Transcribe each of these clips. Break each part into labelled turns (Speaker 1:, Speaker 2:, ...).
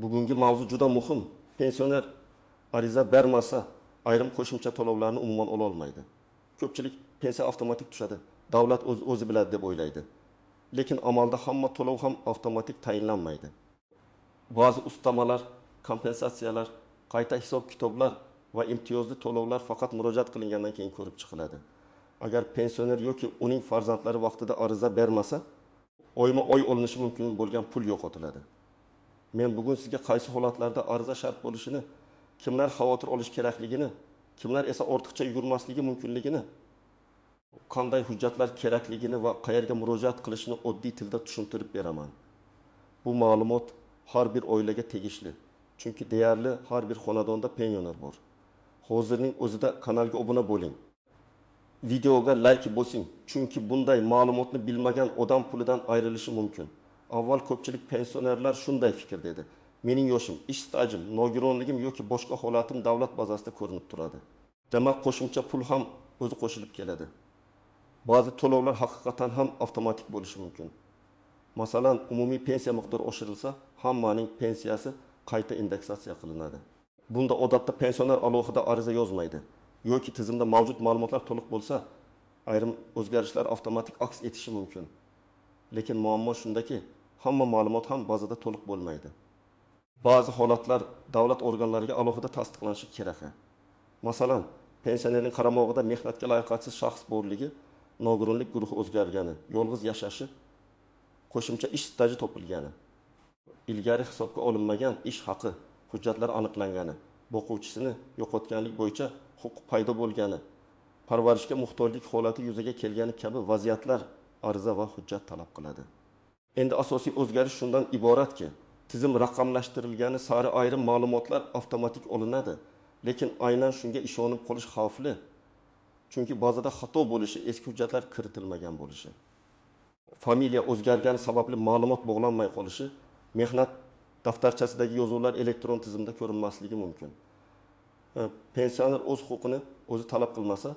Speaker 1: Bugungi mavzu juda muhim. Pensioner ariza bermasa, ayrim qo'shimcha to'lovlarni umuman ola olmaydi. Ko'pchilik pensiya avtomatik tushadi. Davlat o'zi biladi deb o'ylaydi. Lekin amalda hamma to'lov ham avtomatik tayinlanmaydi. Ba'zi ustamalar, kompensatsiyalar, qayta hisob kitoblar va imtiyozli to'lovlar faqat murojaat qilingandan keyin ko'rib chiqiladi. Agar pensioner yoki uning farzandlari vaqtida ariza bermasa, oyma-oy olinishi mumkin bo'lgan pul yo'qotiladi. Men bugun sizga qaysi holatlarda ariza shart bo'lishini, kimlar xavotir olish kerakligini, kimlar esa ortiqcha yugurmasligi mumkinligini, qanday hujjatlar kerakligini va qayerga murojaat qilishni oddiy tilda tushuntirib beraman. Bu ma'lumot har bir oilaga tegishli. Chunki deyarli har bir xonadonda pensioner bor. Hozirning o'zida kanalga obuna bo'ling. Videoga like bosing. Chunki bunday ma'lumotni bilmagan odam pulidan ayrilishi mumkin. Avval ko'pchilik pensionerlar shunday fikrda edi. Mening yoshim, ish stajim, nogironligim yoki boshqa holatim davlat bazasida ko'rinib turadi. Demak, qo'shimcha pul ham o'zi qo'shilib keladi. Ba'zi to'lovlar haqiqatan ham avtomatik bo'lishi mumkin. Masalan, umumiy pensiya miqdori oshirilsa, hammaning pensiyasi qayta indeksatsiya qilinadi. Bunda odatda pensioner alohida ariza yozmaydi. Yoki tizimda mavjud ma'lumotlar to'liq bo'lsa, ayrim o'zgarishlar avtomatik aks etishi mumkin. Lekin muammo shundaki, hamma ma'lumot ham bazada to'liq bo'lmaydi. Ba'zi holatlar davlat organlariga alohida tasdiqlanishi kerak. Masalan, pensionerning qaramog'ida mehnatga layoqatsiz shaxs borligi, nogironlik guruhi o'zgargani, yolg'iz yashashi, qo'shimcha ish staji topilgani, ilgari hisobga olinmagan ish haqi, hujjatlar aniqlangani, boquvchisini yo'qotganlik bo'yicha huquq paydo bo'lgani, parvarishga muhtojlik holati yuzaga kelgani kabi vaziyatlar ariza va hujjat talab qiladi. Endi asosiy o'zgarish shundan iboratki, tizim raqamlashtirilgani sari ayrim ma'lumotlar avtomatik olinadi, lekin aynan shunga ishonib qolish xavfli. Chunki bazada xato bo'lishi, eski hujjatlar kiritilmagan bo'lishi, familiya o'zgargani sababli ma'lumot bog'lanmay qolishi, mehnat daftarchasidagi yozuvlar elektron tizimda ko'rinmasligi mumkin. Pensioner o'z huquqini o'zi talab qilmasa,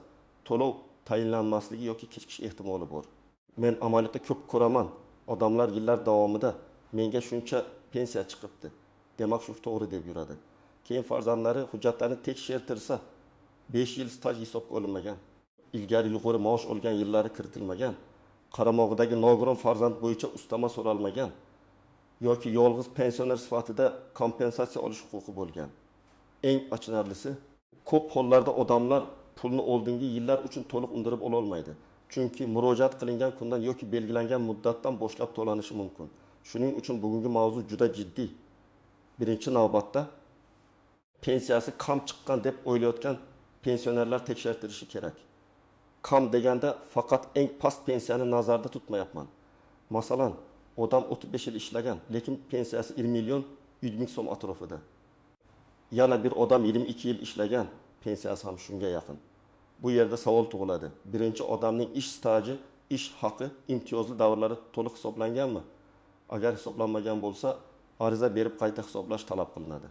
Speaker 1: to'lov tayinlanmasligi yoki kechikish ehtimoli bor. Men amaliyotda ko'p ko'raman. Odamlar yillar davomida menga shuncha pensiya chiqibdi, demak shu to'g'ri deb yuradi. Keyin farzandlari hujjatlarni tekshirtirsa, 5 yil staj hisobga olinmagan, ilgari yuqori maosh olgan yillari kiritilmagan, qaramog'idagi nogiron farzand bo'yicha ustama so'ralmagan yoki yolg'iz pensioner sifatida kompensatsiya olish huquqi bo'lgan. Eng achinarlisi, ko'p hollarda odamlar pulni oldingi yillar uchun to'liq undirib ola olmaydi. Chunki murojaat qilingan kundan yoki belgilangan muddatdan boshlab to'lanishi mumkin. Shuning uchun bugungi mavzu juda jiddiy. Birinchi navbatda pensiyasi kam chiqqan deb o'ylayotgan pensionerlar tekshirtirishi kerak. Kam deganda faqat eng past pensiyani nazarda tutmayapman. Masalan, odam 35 yil ishlagan, lekin pensiyasi 20 million 100 ming so'm atrofida. Yana bir odam 22 yil ishlagan, pensiyasi ham shunga yaqin. Bu yerda savol tug'iladi. Birinchi odamning ish staji, ish haqi, imtiyozli davrlari to'liq hisoblanganmi? Agar hisoblanmagan bo'lsa, ariza berib qayta hisoblash talab qilinadi.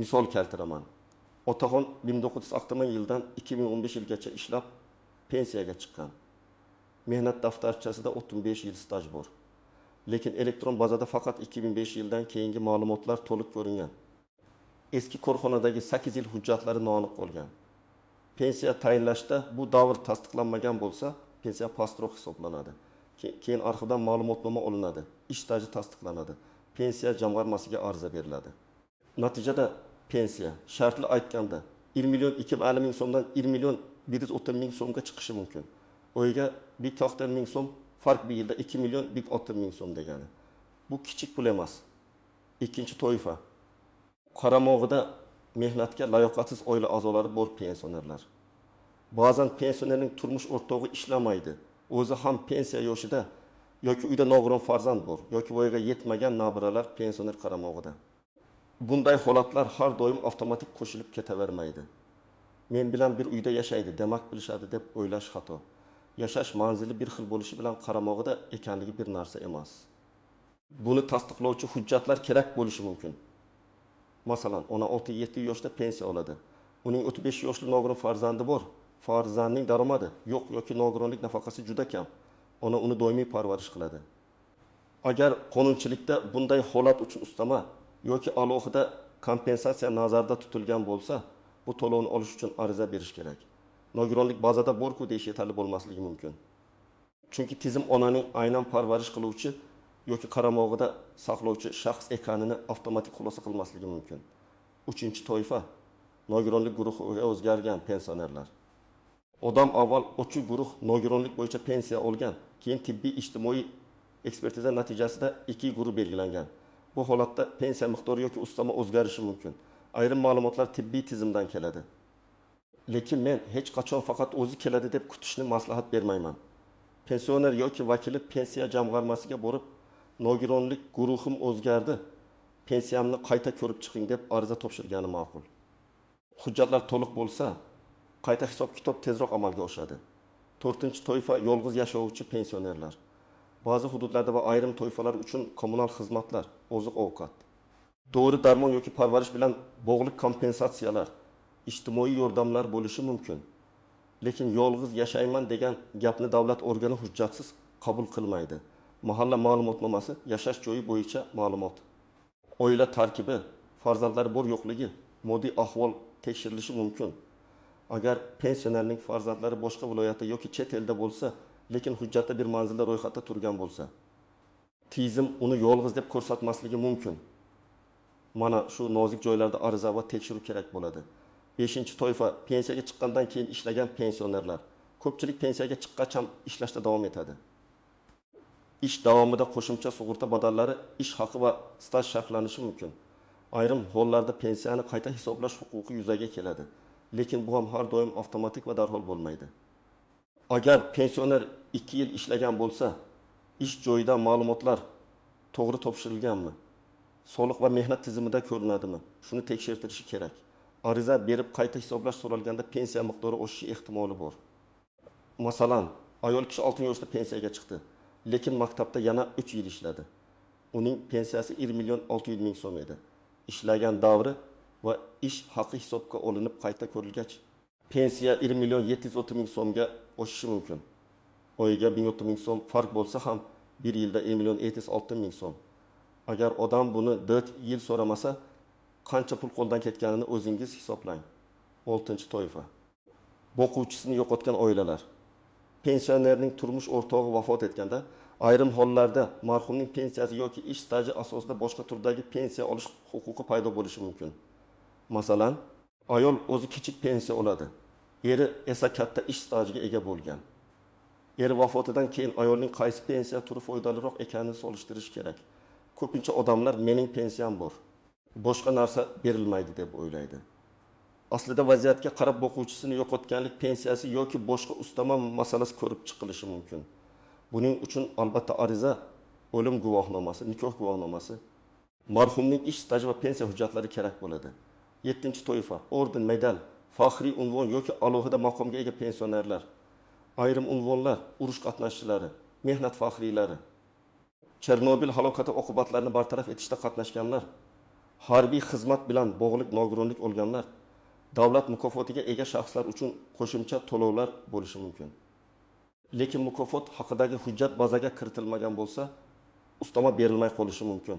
Speaker 1: Misol keltiraman. Otaxon 1960 yildan 2015 yilgacha ishlab pensiyaga chiqqan. Mehnat daftarchasida 35 yil staj bor. Lekin elektron bazada faqat 2005 yildan keyingi ma'lumotlar to'liq ko'ringan. Eski korxonadagi 8 yil hujjatlari noaniq qolgan. Pensiya tayinlashda bu davr tasdiqlanmagan bo'lsa, pensiya pastroq hisoblanadi. Keyin arxivdan ma'lumotnoma olinadi, ish staji tasdiqlanadi, pensiya jamg'armasiga ariza beriladi. Natijada pensiya shartli aytganda 1 million 250 ming so'mdan 1 million 130 ming so'mga chiqishi mumkin. O'yiga 1 ming so'm farq bir yilda 2 million 160 ming so'm degani. Bu kichik pul emas. Ikkinchi toifa. Qaramog'ida mehnatga layoqatsiz oila a'zolari bor pensionerlar. Ba'zan pensionerning turmush o'rtog'i ishlamaydi. O'zi ham pensiya yoshida yoki uyda nogiron farzand bor, yoki voyaga yetmagan nabiralar pensioner qaramog'ida. Bunday holatlar har doim avtomatik qo'shilib ketavermaydi. Men bilan bir uyda yashaydi, demak bilishadi deb o'ylash xato. Yashash manzili bir xil bo'lishi bilan qaramog'ida ekanligi bir narsa emas. Buni tasdiqlovchi hujjatlar kerak bo'lishi mumkin. Masalan, ona 6-7 yoshda pensiya oladi. Uning 35 yoshli nogiron farzandi bor. Farzandning daromadi yo'q yoki nogironlik nafaqasi juda kam. Ona uni doimiy parvarish qiladi. Agar qonunchilikda bunday holat uchun ustama yoki alohida kompensatsiya nazarda tutilgan bo'lsa, bu to'lovni olish uchun ariza berish kerak. Nogironlik bazada bor-ku deyish yetarli bo'lmasligi mumkin. Chunki tizim onaning aynan parvarish qiluvchi yoki qaramog'ida saqlovchi shaxs ekanini avtomatik xulosa qilmasligi mumkin. 3-toifa nogironlik guruhiga o'zgargan pensionerlar. Odam avval 3 guruh nogironlik bo'yicha pensiya olgan, keyin tibbiy ijtimoiy ekspertiza natijasida 2 guruh belgilangan. Bu holatda pensiya miqdori yoki ustama o'zgarishi mumkin. Ayrim ma'lumotlar tibbiy tizimdan keladi. Lekin men hech qachon faqat o'zi keladi deb kutishni maslahat bermayman. Pensioner yoki vakili pensiya jamg'armasiga borib, nogironlik guruhim o'zgardi, pensiyamni qayta ko'rib chiqing deb ariza topshirgani ma'qul. Hujjatlar to'liq bo'lsa, qayta hisob-kitob tezroq amalga oshadi. 4-toifa yolg'iz yashovchi pensionerlar. Ba'zi hududlarda va ayrim toifalar uchun kommunal xizmatlar, oziq-ovqat, dori darmon yoki parvarish bilan bog'liq kompensatsiyalar, ijtimoiy yordamlar bo'lishi mumkin. Lekin yolg'iz yashayman degan gapni davlat organi hujjatsiz qabul qilmaydi. Mahalla ma'lumotnomasi yashash joyi bo'yicha ma'lumot. Oila tarkibi, farzandlar bor yo'qligi, moddiy ahvol tekshirilishi mumkin. Agar pensionerning farzandlari boshqa viloyatda yoki chet elda bo'lsa, lekin hujjatda bir manzilda ro'yxatda turgan bo'lsa, tizim uni yolg'iz deb ko'rsatmasligi mumkin. Mana shu nozik joylarda ariza va tekshiruv kerak bo'ladi. 5-toifa pensiyaga chiqqandan keyin ishlagan pensionerlar. Ko'pchilik pensiyaga chiqqach ham ishlashda davom etadi. Ish davomida qo'shimcha sug'urta badallari, ish haqi va staj sharhlanishi mumkin. Ayrim hollarda pensiyani qayta hisoblash huquqi yuzaga keladi. Lekin bu ham har doim avtomatik va darhol bo'lmaydi. Agar pensioner 2 yil ishlagan bo'lsa, ish joyida ma'lumotlar to'g'ri topshirilganmi? Soliq va mehnat tizimida ko'rinadimi? Shuni tekshirtirishi kerak. Ariza berib qayta hisoblash so'ralganda pensiya miqdori oshishi ehtimoli bor. Masalan, ayol kishi 6 yoshda pensiyaga chiqdi, lekin maktabda yana 3 yil ishladi. Uning pensiyasi 1.600.000 so'm edi. Ishlagan davri va ish haqi hisobga olinib qayta ko'rilgach, pensiya 1.730.000 so'mga oshishi mumkin. Oyiga 1.000 so'm farq bo'lsa ham 1 yilda 1.760.000 so'm. Agar odam buni 4 yil so'ramasa, qancha pul qo'ldan ketganini o'zingiz hisoblang. 6-toifa. Boquvchisini yo'qotgan oilalar. Pensionerning turmush o'rtog'i vafot etganda, ayrim hollarda marhumning pensiyasi yoki ish staji asosida boshqa turdagi pensiya olish huquqi paydo bo'lishi mumkin. Masalan, ayol o'zi kichik pensiya oladi, eri esa katta ish stajiga ega bo'lgan. Eri vafotidan keyin ayolning qaysi pensiya turi foydaliroq ekanini solishtirish kerak. Ko'pincha odamlar mening pensiyam bor, boshqa narsa berilmaydi deb o'ylaydi. Aslida vaziyatga qarab boquvchisini yo'qotganlik pensiyasi yoki boshqa ustama masalasi ko'rib chiqilishi mumkin. Buning uchun albatta ariza, o'lim guvohnomasi, nikoh guvohnomasi, marhumning ish staji va pensiya hujjatlari kerak bo'ladi. 7-toifa, orden, medal, faxriy unvon yoki alohida maqomga ega pensionerlar, ayrim unvonlar, urush qatnashchilari, mehnat faxriylari, Chernobil halokati oqibatlarini bartaraf etishda qatnashganlar, harbiy xizmat bilan bog'liq nogironlik olganlar, davlat mukofotiga ega shaxslar uchun qo'shimcha to'lovlar bo'lishi mumkin. Lekin mukofot haqidagi hujjat bazaga kiritilmagan bo'lsa, ustama berilmay qolishi mumkin.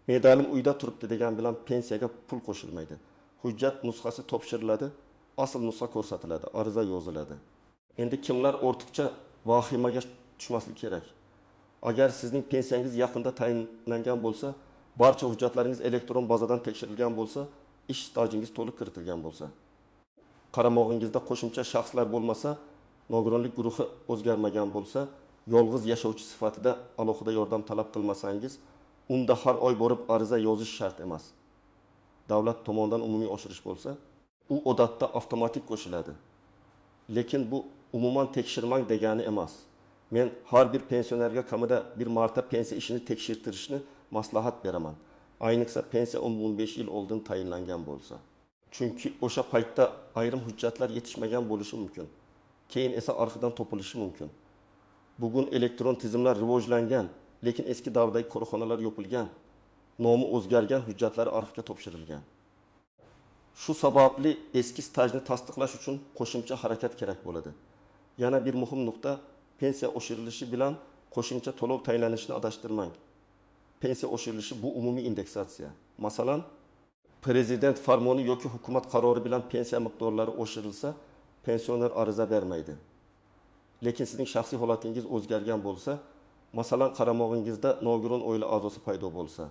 Speaker 1: Medalim uyda turibdi degan bilan pensiyaga pul qo'shilmaydi. Hujjat nusxasi topshiriladi, asl nusxa ko'rsatiladi, ariza yoziladi. Endi kimlar ortiqcha vahimaga tushmaslik kerak? Agar sizning pensiyangiz yaqinda tayinlangan bo'lsa, barcha hujjatlaringiz elektron bazadan tekshirilgan bo'lsa, ish stajingiz to'liq kiritilgan bo'lsa, qaramog'ingizda qo'shimcha shaxslar bo'lmasa, nogironlik guruhi o'zgarmagan bo'lsa, yolg'iz yashovchi sifatida alohida yordam talab qilmasangiz, unda har oy borib ariza yozish shart emas. Davlat tomonidan umumiy oshirish bo'lsa, u odatda avtomatik qo'shiladi. Lekin bu umuman tekshirmang degani emas. Men har bir pensionerga kamida bir marta pensiya ishini tekshirtirishni maslahat beraman. Ayniqsa pensiya 15 yil oldin tayinlangan bo'lsa. Chunki o'sha paytda ayrim hujjatlar yetishmagan bo'lishi mumkin. Keyin esa arxidan topilishi mumkin. Bugun elektron tizimlar rivojlangan, lekin eski davrdagi korxonalar yopilgan, nomi o'zgargan hujjatlar arxivga topshirilgan. Shu sababli eski stajni tasdiqlash uchun qo'shimcha harakat kerak bo'ladi. Yana bir muhim nuqta, pensiya oshirilishi bilan qo'shimcha to'lov tayinlanishini adashtirmang. Pensiya oshirilishi bu umumiy indeksatsiya. Masalan, prezident farmoni yoki hukumat qarori bilan pensiya miqdorlari oshirilsa, pensioner ariza bermaydi. Lekin sizning shaxsiy holatingiz o'zgargan bo'lsa, masalan, qaramog'ingizda nogiron oila a'zosi paydo bo'lsa,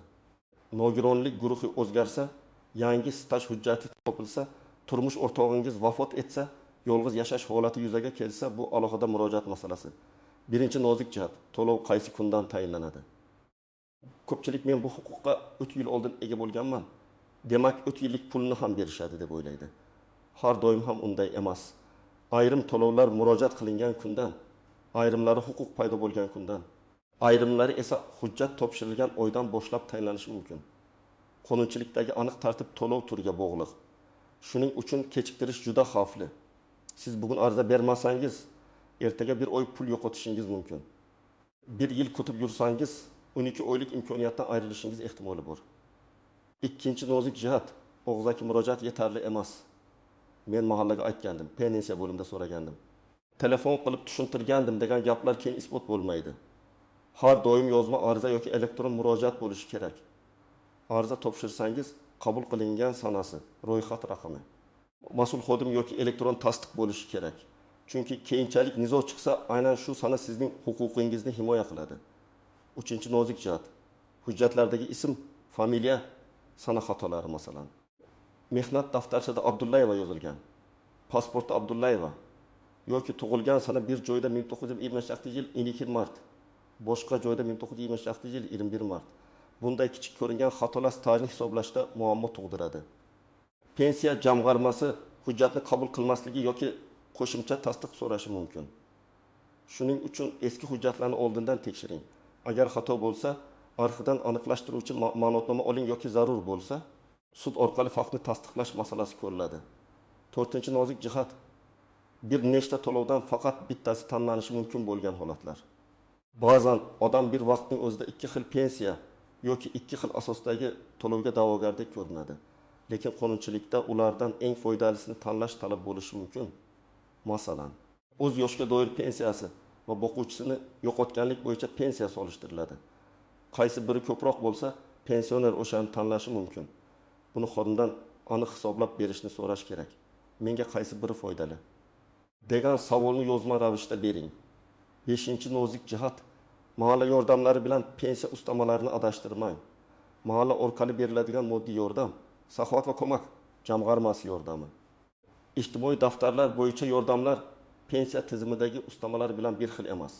Speaker 1: nogironlik guruhi o'zgarsa, yangi staj hujjati topilsa, turmush o'rtog'ingiz vafot etsa, yolg'iz yashash holati yuzaga kelsa, bu alohida murojaat masalasi. Birinchi nozik jihat, to'lov qaysi kundan tayinlanadi? Ko'pchilik men bu huquqqa 3 yil oldin ega bo'lganman. Demak, 3 yillik pulni ham berishadi deb o'ylaydi. Har doim ham unday emas. Ayrim to'lovlar murojaat qilingan kundan, ayrimlari huquq paydo bo'lgan kundan, ayrimlari esa hujjat topshirilgan oydan boshlab tayinlanishi mumkin. Qonunchilikdagi aniq tartib to'lov turiga bog'liq. Shuning uchun kechiktirish juda xavfli. Siz bugun ariza bermasangiz, ertaga bir oy pul yo'qotishingiz mumkin. Bir yil kutib yursangiz, 12 oylik imkoniyatdan ayrilishingiz ehtimoli bor. Ikkinchi nozik jihat, og'zaki murojaat yetarli emas. Men mahallaga aytgandim, pensiya bo'limida so'ragandim. Telefon qilib tushuntirgandim degan gaplar keyin isbot bo'lmaydi. Har doim yozma ariza yoki elektron murojaat bo'lishi kerak. Ariza topshirsangiz, qabul qilingan sanasi, ro'yxat raqami, mas'ul xodim yoki elektron tasdiq bo'lishi kerak. Chunki keyinchalik nizo chiqsa, aynan shu sana sizning huquqingizni himoya qiladi. Uchinchi nozik jihat, hujjatlardagi ism, familiya, sana xatolari masalan. Mehnat daftarchasida Abdullayeva yozilgan, pasportda Abdullayeva yoki tug'ilgan sana bir joyda 1927-yil 12 mart, boshqa joyda 1927-yil 21 mart. Bunday kichik ko'ringan xatolar stajni hisoblashda muammo tug'diradi. Pensiya jamg'armasi hujjatni qabul qilmasligi yoki qo'shimcha tasdiq so'rashi mumkin. Shuning uchun eski hujjatlarni oldindan tekshiring. Agar xato bo'lsa, arxidan aniqlashtiruvchi ma'lumotnoma oling yoki zarur bo'lsa, sud orqali faktni tasdiqlash masalasi ko'riladi. 4-chi nozik jihat, bir nechta to'lovdan faqat bittasi tanlanishi mumkin bo'lgan holatlar. Ba'zan odam bir vaqtning o'zida 2 xil pensiya yoki 2 xil asosdagi to'lovga da'vogardek ko'rinadi. Lekin qonunchilikda ulardan eng foydalisini tanlash talab bo'lishi mumkin. Masalan, o'z yoshga doir pensiyasi va boquvchisini yo'qotganlik bo'yicha pensiya solishtiriladi. Qaysi biri ko'proq bo'lsa, pensioner o'shani tanlashi mumkin. Buni xodimdan aniq hisoblab berishni so'rash kerak. Menga qaysi biri foydali degan savolni yozma ravishda bering. 5-chi nozik jihat, mahalla yordamlari bilan pensiya ustamalarini adashtirmang. Mahalla orqali beriladigan moddiy yordam, saxovat va ko'mak jamg'armasi yordami, ijtimoiy daftarlar bo'yicha yordamlar pensiya tizimidagi ustamalar bilan bir xil emas.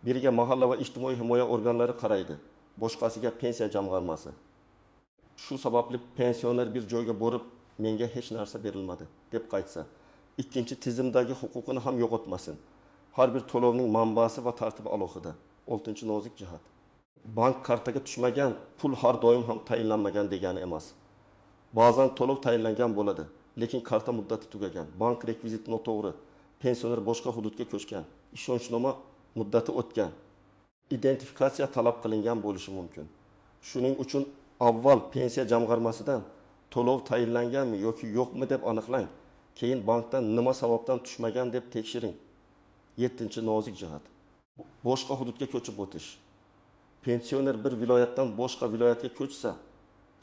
Speaker 1: Biriga mahalla va ijtimoiy himoya organlari qaraydi, boshqasiga pensiya jamg'armasi. Shu sababli pensioner bir joyga borib, menga hech narsa berilmadi deb qaytsa, ikkinchi tizimdagi huquqini ham yo'qotmasin. Har bir to'lovning manbasi va tartibi alohida. 6-chi nozik jihat. Bank kartaga tushmagan pul har doim ham tayinlanmagan degani emas. Ba'zan to'lov tayinlangan bo'ladi, lekin karta muddati tugagan, bank rekviziti noto'g'ri, pensioner boshqa hududga ko'chgan, ishonchnoma muddati o'tgan, identifikatsiya talab qilingan bo'lishi mumkin. Shuning uchun avval pensiya jamg'armasidan to'lov tayinlanganmi yoki yo'qmi deb aniqlang. Keyin bankdan nima sababdan tushmagan deb tekshiring. 7-chi nozik jihat. Boshqa hududga ko'chib o'tish. Pensioner bir viloyatdan boshqa viloyatga ko'chsa,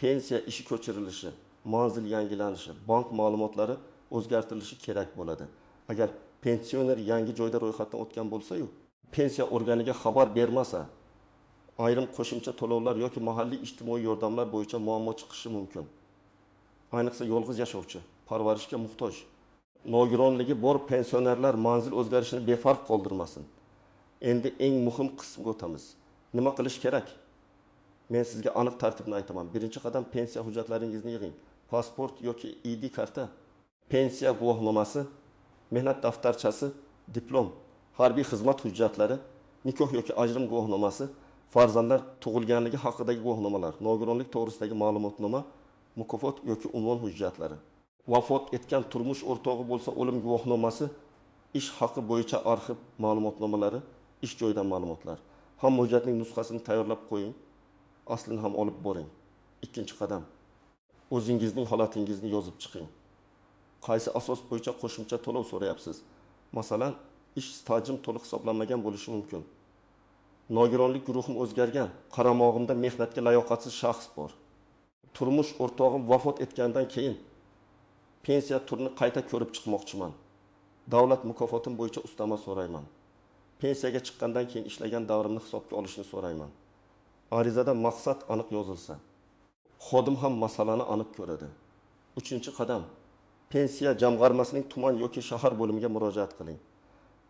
Speaker 1: pensiya ishi ko'chirilishi, manzil yangilanishi, bank ma'lumotlari o'zgartirilishi kerak bo'ladi. Agar pensioner yangi joyda ro'yxatdan o'tgan bo'lsa-yu, pensiya organiga xabar bermasa, ayrim qo'shimcha to'lovlar yoki mahalliy ijtimoiy yordamlar bo'yicha muammo chiqishi mumkin. Ayniqsa yolg'iz yashovchi, parvarishga muhtoj, nogironligi bor pensionerlar manzil o'zgarishini befarq qoldirmasin. Endi eng muhim qismga o'tamiz. Nima qilish kerak? Men sizga aniq tartibni aytaman. Birinchi qadam pensiya hujjatlaringizni yig'ing. Pasport yoki ID karta, pensiya guvohnomasi, mehnat daftarchasi, diplom, harbiy xizmat hujjatlari, nikoh yoki ajrim guvohnomasi, farzandlar tug'ilganligi haqidagi guvohnomalar, nogironlik to'g'risidagi ma'lumotnoma, mukofot yoki unvon hujjatlari. Vafot etgan turmush o'rtog'i bo'lsa, o'lim guvohnomasi, ish haqi bo'yicha arxiv ma'lumotnomalari, ish joyidan ma'lumotlar. Hamma hujjatning nusxasini tayyorlab qo'ying. Aslini ham olib boring. Ikkinchi qadam, o'zingizning holatingizni yozib chiqing. Qaysi asos bo'yicha qo'shimcha to'lov so'rayapsiz? Masalan, ish stajim to'liq hisoblanmagan bo'lishi mumkin. Nogironlik guruhim o'zgargan, qaramog'imda mehnatga layoqatsiz shaxs bor. Turmush o'rtog'im vafot etgandan keyin pensiya turini qayta ko'rib chiqmoqchiman. Davlat mukofotim bo'yicha ustama so'rayman. Pensiyaga chiqqandan keyin ishlagan davrimni hisobga olishni so'rayman. Arizada maqsad aniq yozilsa, xodim ham masalani aniq ko'radi. 3-qadam. Pensiya jamg'armasining tuman yoki shahar bo'limiga murojaat qiling.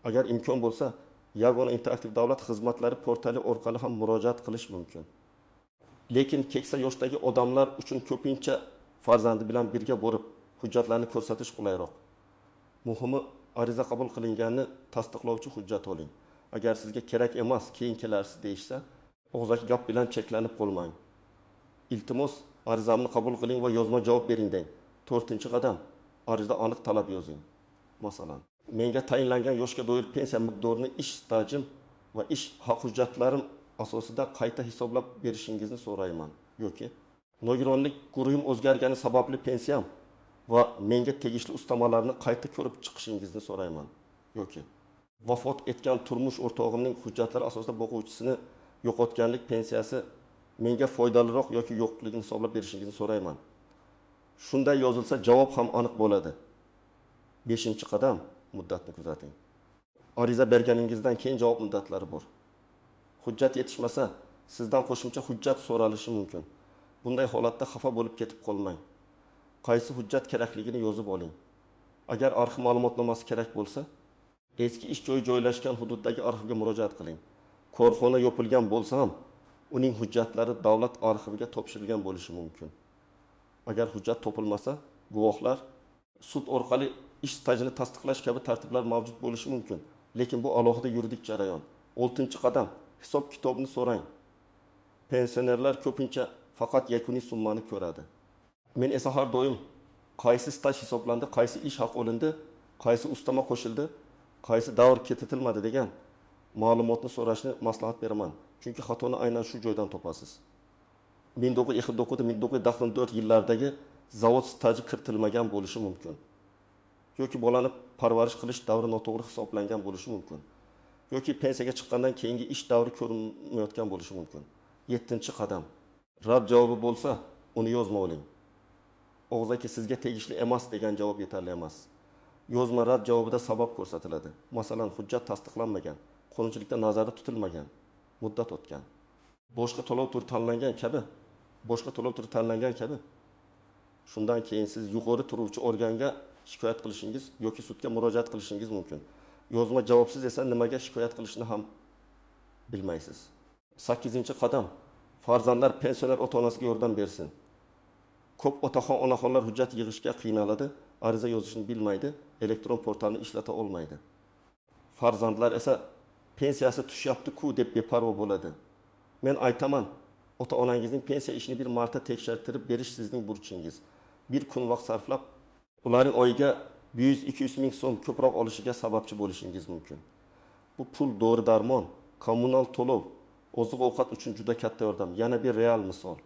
Speaker 1: Agar imkon bo'lsa, Yagona interaktiv davlat xizmatlari portali orqali ham murojaat qilish mumkin. Lekin keksa yoshdagi odamlar uchun ko'pincha farzandi bilan birga borib, hujjatlarni ko'rsatish qulayroq. Muhimi, ariza qabul qilinganini tasdiqlovchi hujjat oling. Agar sizga kerak emas, keyin kelarsiz deyishsa, og'zaki gap bilan cheklanib qolmang. Iltimos, arizamni qabul qiling va yozma javob bering deng. 4-qadam. Arizada aniq talab yozing. Masalan, menga tayinlangan yoshga doir pensiya miqdorini ish stajim va ish haq hujjatlarim asosida qayta hisoblab berishingizni so'rayman. Yoki nogironlik guruhim o'zgargani sababli pensiyam va menga tegishli ustamalarni qayta ko'rib chiqishingizni so'rayman. Yoki vafot etgan turmush o'rtog'imning hujjatlari asosida boquvchisini yo'qotganlik pensiyasi menga foydaliroq yoki yo'qligini hisoblab berishingizni so'rayman. Shunday yozilsa javob ham aniq bo'ladi. 5-qadam, muddatni kuzating. Ariza berganingizdan keyin javob muddatlari bor. Hujjat yetishmasa, sizdan qo'shimcha hujjat so'ralishi mumkin. Bunday holatda xafa bo'lib ketib qolmang. Qaysi hujjat kerakligini yozib oling. Agar arxiv ma'lumotnomasi kerak bo'lsa, eski ish joyi joylashgan hududdagi arxivga murojaat qiling. Korxona yopilgan bo'lsa ham, uning hujjatlari davlat arxiviga topshirilgan bo'lishi mumkin. Agar hujjat topilmasa, guvohlar sud orqali ish stajini tasdiqlash kabi tartiblar mavjud bo'lishi mumkin. Lekin bu alohida yuridik jarayon. 6-qadam. Hisob kitobni so'rang. Pensionerlar ko'pincha faqat yakuniy summani ko'radi. Men esa har doim qaysi staj hisoblandi, qaysi ish haq olindi, qaysi ustama qo'shildi, qaysi davr ketitilmadi degan ma'lumotni so'rashni maslahat beraman. Chunki xatoni aynan shu joydan topasiz. 1929-1994 yillardagi zavod staji kiritilmagan bo'lishi mumkin. Yoki bolani parvarish qilish davri noto'g'ri hisoblangan bo'lishi mumkin. Yoki pensiyaga chiqqandan keyingi ish davri ko'rinmayotgan bo'lishi mumkin. 7-qadam. Rad javobi bo'lsa, uni yozma oling. Og'zaki sizga tegishli emas degan javob yetarli emas. Yozma rad javobida sabab ko'rsatiladi. Masalan, hujjat tasdiqlanmagan, qonunchilikda nazarda tutilmagan, muddat o'tgan, boshqa to'lov turi tanlangan kabi. Shundan keyin siz yuqori turuvchi organga shikoyat qilishingiz yoki sudga murojaat qilishingiz mumkin. Yozma javobsiz esa nimaga shikoyat qilishni ham bilmaysiz. 8-qadam. Farzandlar pensioner ota-onasiga yordam bersin. Ko'p otaxon, onaxonlar hujjat yig'ishga qiynaladi, ariza yozishni bilmaydi, elektron portalni ishlata olmaydi. Farzandlar esa pensiyasi tushyapti-ku deb beparvo bo'ladi. Men aytaman, ota-onangizning pensiya ishini bir marta tekshirtirib berish sizning burchingiz. Bir kun vaqt sarflab, ularning oyiga 100-200 ming so'm ko'proq olishiga sababchi bo'lishingiz mumkin. Bu pul, dori-darmon, kommunal to'lov, oziq-ovqat uchun juda katta yordam. Yana bir real misol.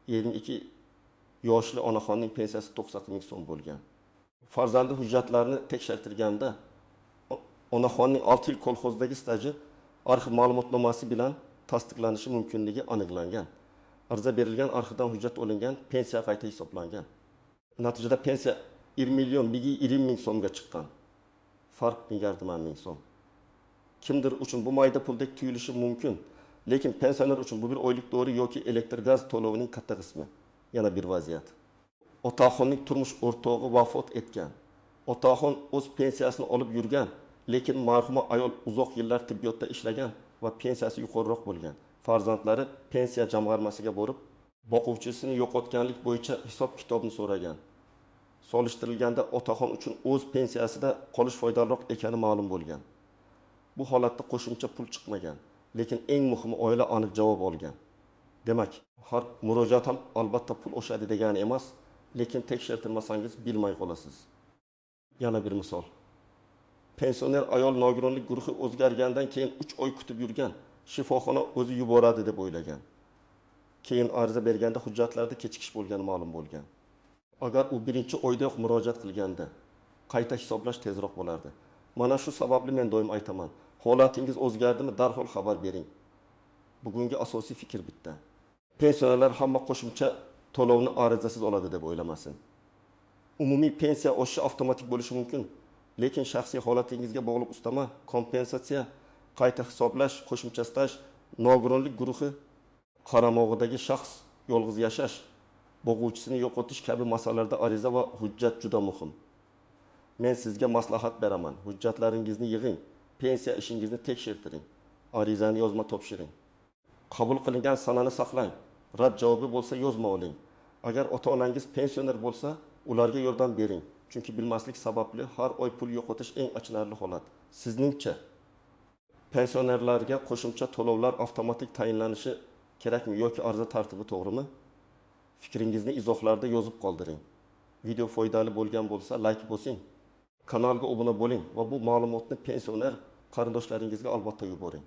Speaker 1: 22 yoshli onaxonning pensiyasi 90 ming so'm bo'lgan. Farzandi hujjatlarini tekshirtirganda onaxonning 6 yil kolxozdagi staji arxiv ma'lumotnomasi bilan tasdiqlanishi mumkinligi aniqlangan. Ariza berilgan arxivdan hujjat olingan, pensiya qayta hisoblangan. Natijada pensiya 1,20 ming so'mga chiqqan. Farq 1,1 ming so'm. Kimdir uchun bu mayda puldek tuyulishi mumkin, lekin pensioner uchun bu bir oylik dori yoki elektr gaz to'lovining katta qismi. Yana bir vaziyat. Otaxonning turmush o'rtog'i vafot etgan. Otaxon o'z pensiyasini olib yurgan, lekin marhuma ayol uzoq yillar tibbiyotda ishlagan va pensiyasi yuqoriroq bo'lgan. Farzandlari pensiya jamg'armasiga borib, boquvchisini yo'qotganlik bo'yicha hisob kitobni so'ragan. Solishtirilganda otaxon uchun o'z pensiyasida qolish foydaliroq ekani ma'lum bo'lgan. Bu holatda qo'shimcha pul chiqmagan, lekin eng muhimi oila aniq javob olgan. Demak, har murojaat ham albatta pul oshadi degani emas, lekin tekshirtirmasangiz bilmay qolasiz. Yana bir misol. Pensioner ayol nogironlik guruhi o'zgargandan keyin 3 oy kutib yurgan, shifoxona o'zi yuboradi deb o'ylagan. Keyin ariza berganda hujjatlarda kechikish bo'lgani ma'lum bo'lgan. Agar u birinchi oydayoq murojaat qilganda qayta hisoblash tezroq bo'lardi. Mana shu sababli men doim aytaman, holatingiz o'zgardimi, darhol xabar bering. Bugungi asosiy fikr bitta. Pensionerlar hamma qo'shimcha to'lovni arizasiz oladi deb o'ylamasin. Umumiy pensiya oshishi avtomatik bo'lishi mumkin, lekin shaxsiy holatingizga bog'liq ustama, kompensatsiya, qayta hisoblash, qo'shimcha staj, nogironlik guruhi qaramog'idagi shaxs yolg'iz yashash, boquvchisini yo'qotish kabi masalalarda ariza va hujjat juda muhim. Men sizga maslahat beraman. Hujjatlaringizni yig'ing, pensiya ishingizni tekshirtiring, arizani yozma topshiring. Qabul qilingan sanani saqlang. Rad javobi bo'lsa yozma oling. Agar ota-onangiz pensioner bo'lsa, ularga yordam bering. Chunki bilmaslik sababli har oy pul yo'qotish eng achinarli holat. Sizningcha pensionerlarga qo'shimcha to'lovlar avtomatik tayinlanishi kerakmi yoki ariza tartibi to'g'rimi? Fikringizni izohlarda yozib qoldiring. Video foydali bo'lgan bo'lsa, like bosing. Kanalga obuna bo'ling va bu ma'lumotni pensioner qarindoshlaringizga albatta yuboring.